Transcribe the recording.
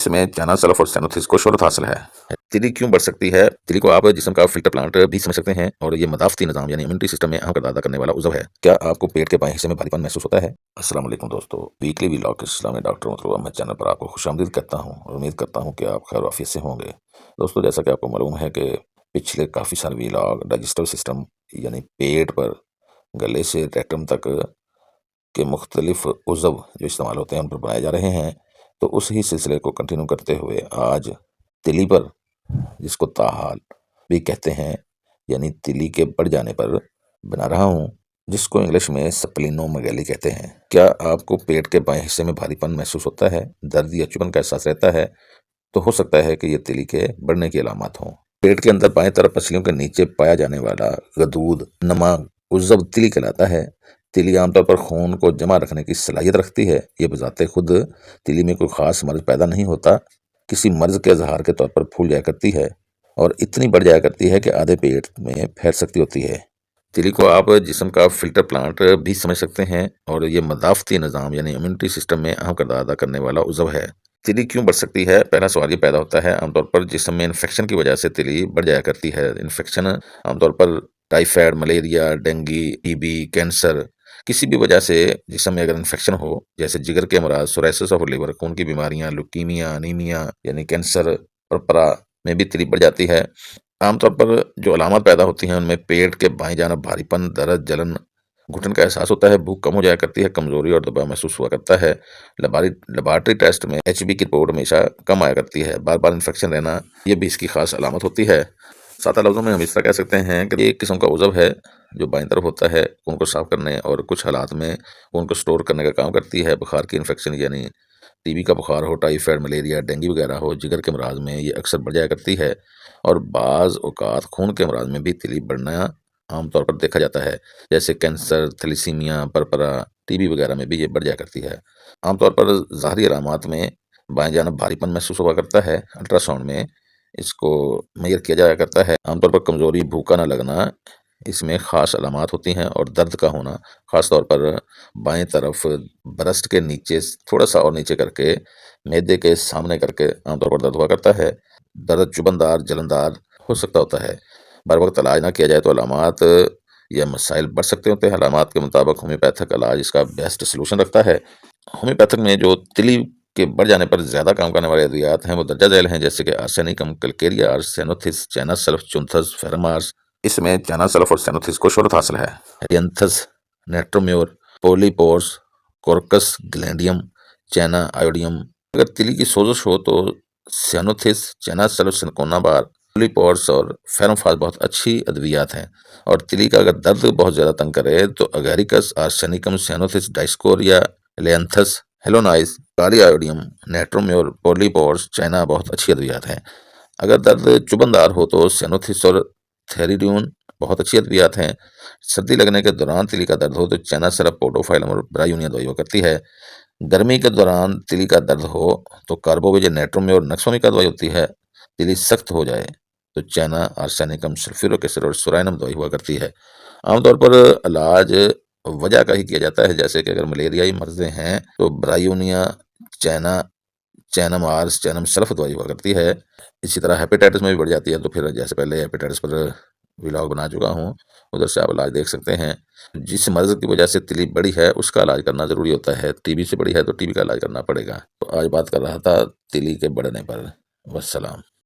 اس میں چانا سلف اور سینوتھس کو شہرت حاصل ہے۔ تلی کیوں بڑھ سکتی ہے؟ تلی کو آپ جسم کا فلٹر پلانٹ بھی سمجھ سکتے ہیں اور یہ مدافعتی نظام یعنی امیونٹی سسٹم میں اہم کردار ادا کرنے والا عضو ہے۔ کیا آپ کو پیٹ کے بائیں حصے میں بھاری پن محسوس ہوتا ہے؟ السلام علیکم دوستو، ویکلی ولاگ کے سلسلہ میں ڈاکٹر مطلوب احمد چینل پر آپ کو خوش آمدید کرتا ہوں اور امید کرتا ہوں کہ آپ خیر و عافیت سے ہوں گے۔ دوستو، جیسا کہ آپ کو معلوم ہے کہ پچھلے کافی سارے ولاگ ڈائجسٹو سسٹم یعنی پیٹ پر گلے سے ریکٹم تک کے مختلف عضو جو استعمال ہوتے ہیں ان پر بنائے جا رہے ہیں، تو اس ہی سلسلے کو کنٹینیو کرتے ہوئے آج تلی پر، جس کو تاحال بھی کہتے ہیں یعنی تلی کے بڑھ جانے پر بنا رہا ہوں، جس کو انگلش میں سپلینومیگالی کہتے ہیں۔ کیا آپ کو پیٹ کے بائیں حصے میں بھاری پن محسوس ہوتا ہے، درد یا چبھن کا احساس رہتا ہے؟ تو ہو سکتا ہے کہ یہ تلی کے بڑھنے کی علامات ہوں۔ پیٹ کے اندر بائیں طرف پسلیوں کے نیچے پایا جانے والا غدود نما عضو تلی کہلاتا ہے۔ تلی عام طور پر خون کو جمع رکھنے کی صلاحیت رکھتی ہے۔ یہ بذات خود تلی میں کوئی خاص مرض پیدا نہیں ہوتا، کسی مرض کے اظہار کے طور پر پھول جایا کرتی ہے اور اتنی بڑھ جایا کرتی ہے کہ آدھے پیٹ میں پھیل سکتی ہوتی ہے۔ تلی کو آپ جسم کا فلٹر پلانٹ بھی سمجھ سکتے ہیں اور یہ مدافعتی نظام یعنی امیونٹی سسٹم میں اہم کردار ادا کرنے والا عضو ہے۔ تلی کیوں بڑھ سکتی ہے؟ پہلا سوال یہ پیدا ہوتا ہے، عام طور پر جسم میں انفیکشن کی وجہ سے تلی بڑھ جایا کرتی ہے۔ انفیکشن عام طور پر typhoid, malaria, dengue, T B, cancer, کسی بھی وجہ سے جسم میں اگر انفیکشن ہو، جیسے جگر کے امراض، سورائسس آف لیور، خون کی بیماریاں، لیوکیمیا، انیمیا یعنی کینسر، پرپرا میں بھی تلی بڑھ جاتی ہے۔ عام طور پر جو علامات پیدا ہوتی ہیں ان میں پیٹ کے بائیں جانب بھاری پن، درد، جلن، گھٹن کا احساس ہوتا ہے، بھوک کم ہو جایا کرتی ہے، کمزوری اور دباؤ محسوس ہوا کرتا ہے۔ لیبارٹری ٹیسٹ میں HB کی رپورٹ ہمیشہ کم آیا کرتی ہے۔ بار بار انفیکشن رہنا یہ بھی اس کی خاص علامت ہوتی ہے۔ سادہ لفظوں میں ہم اس طرح کہہ سکتے ہیں کہ یہ ایک قسم کا عضو ہے جو بائیں طرف ہوتا ہے، خون کو صاف کرنے اور کچھ حالات میں خون کو سٹور کرنے کا کام کرتی ہے۔ بخار کی انفیکشن یعنی ٹی بی کا بخار ہو، ٹائیفائڈ، ملیریا، ڈینگی وغیرہ ہو، جگر کے امراض میں یہ اکثر بڑھ جایا کرتی ہے اور بعض اوقات خون کے امراض میں بھی تلی بڑھنا عام طور پر دیکھا جاتا ہے، جیسے کینسر، تھیلیسیمیا، پرپرا، ٹی بی وغیرہ میں بھی یہ بڑھ جایا کرتی ہے۔ عام طور پر ظاہری علامات میں بائیں جانب بھاری پن محسوس ہوا کرتا ہے۔ الٹرا ساؤنڈ میں اس کو میئر کیا جایا کرتا ہے۔ عام طور پر کمزوری، بھوکا نہ لگنا اس میں خاص علامات ہوتی ہیں اور درد کا ہونا خاص طور پر بائیں طرف برسٹ کے نیچے تھوڑا سا اور نیچے کر کے معدے کے سامنے کر کے عام طور پر درد ہوا کرتا ہے۔ درد چبھندار، جلندار ہو سکتا ہوتا ہے۔ بر وقت علاج نہ کیا جائے تو علامات یا مسائل بڑھ سکتے ہوتے ہیں۔ علامات کے مطابق ہومیوپیتھک علاج اس کا بیسٹ سلوشن رکھتا ہے۔ ہومیوپیتھک میں جو تلی کے بڑھ جانے پر زیادہ کام کرنے والے ادویات ہیں وہ درجہ ذیل ہیں، جیسے کہ آرسینکم، کلکیریا، سینوتھس، چانا سلف، چونتھس، فیرمارس۔ اس میں چانا سلف اور سینوتھس کو شہرت حاصل ہے۔ ینتھس، نیٹرومیور، پولیپورس، کورکس گلینڈیم، چانا آئیوڈیم۔ اگر تلی کی سوزش ہو تو سینوتھس، چانا سلف، سنکونا بار، پولیپورس اور فیرومفاس بہت اچھی ادویات ہیں۔ اور تلی کا اگر درد بہت زیادہ تنگ کرے تو اگیریکس، آرسینکم، سینوتھس، ڈائسکوریا، لینتھس، ہیلونائز، کالی آئیوڈیم، نیٹرومیور، پولیپورس، چانا بہت اچھی ادویات ہیں۔ اگر درد چبھندار ہو تو سینوتھس اور تھیریڈیون بہت اچھی ادویات ہیں۔ سردی لگنے کے دوران تلی کا درد ہو تو چانا سلف، پوٹوفائلم اور برایونیا دوائی ہوا کرتی ہے۔ گرمی کے دوران تلی کا درد ہو تو کاربوویجن، نیٹرومی اور نکسومی کا دوائی ہوتی ہے۔ تلی سخت ہو جائے تو چانا، آرسینکم، سلفیورک ایسڈ اور سورائنم دوائی ہوا کرتی ہے۔ عام طور پر علاج وجہ کا ہی کیا جاتا ہے، جیسے کہ اگر ملیریائی مرضیں ہیں تو برایونیا، چانا، چینم آرس، چینم سلف دوائی ہوا کرتی ہے۔ اسی طرح ہیپیٹائٹس میں بھی بڑھ جاتی ہے تو پھر جیسے پہلے ہیپیٹائٹس پر ولاگ بنا چکا ہوں، ادھر سے آپ علاج دیکھ سکتے ہیں۔ جس مرض کی وجہ سے تلی بڑی ہے اس کا علاج کرنا ضروری ہوتا ہے۔ ٹی بی سے بڑی ہے تو ٹی بی کا علاج کرنا پڑے گا۔ تو آج بات کر رہا تھا تلی کے بڑھنے پر۔ والسلام۔